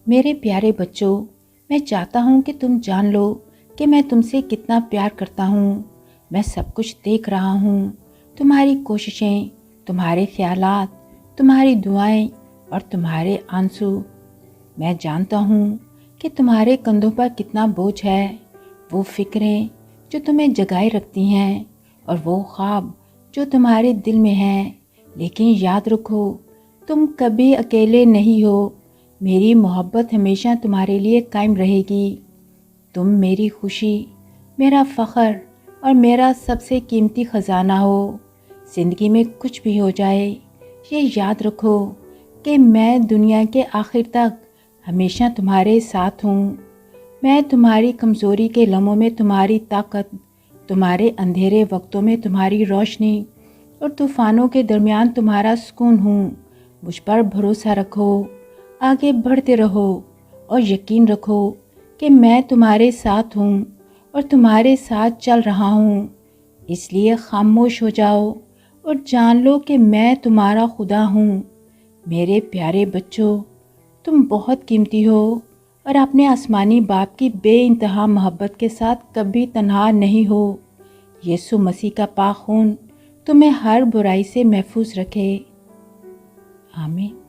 میرے پیارے بچوں، میں چاہتا ہوں کہ تم جان لو کہ میں تم سے کتنا پیار کرتا ہوں۔ میں سب کچھ دیکھ رہا ہوں، تمہاری کوششیں، تمہارے خیالات، تمہاری دعائیں اور تمہارے آنسو۔ میں جانتا ہوں کہ تمہارے کندھوں پر کتنا بوجھ ہے، وہ فکریں جو تمہیں جگائے رکھتی ہیں اور وہ خواب جو تمہارے دل میں ہیں۔ لیکن یاد رکھو، تم کبھی اکیلے نہیں ہو۔ میری محبت ہمیشہ تمہارے لیے قائم رہے گی۔ تم میری خوشی، میرا فخر اور میرا سب سے قیمتی خزانہ ہو۔ زندگی میں کچھ بھی ہو جائے، یہ یاد رکھو کہ میں دنیا کے آخر تک ہمیشہ تمہارے ساتھ ہوں۔ میں تمہاری کمزوری کے لمحوں میں تمہاری طاقت، تمہارے اندھیرے وقتوں میں تمہاری روشنی اور طوفانوں کے درمیان تمہارا سکون ہوں۔ مجھ پر بھروسہ رکھو، آگے بڑھتے رہو اور یقین رکھو کہ میں تمہارے ساتھ ہوں اور تمہارے ساتھ چل رہا ہوں۔ اس لیے خاموش ہو جاؤ اور جان لو کہ میں تمہارا خدا ہوں۔ میرے پیارے بچوں، تم بہت قیمتی ہو اور اپنے آسمانی باپ کی بے انتہا محبت کے ساتھ کبھی تنہا نہیں ہو۔ یسوع مسیح کا پاک خون تمہیں ہر برائی سے محفوظ رکھے۔ آمین۔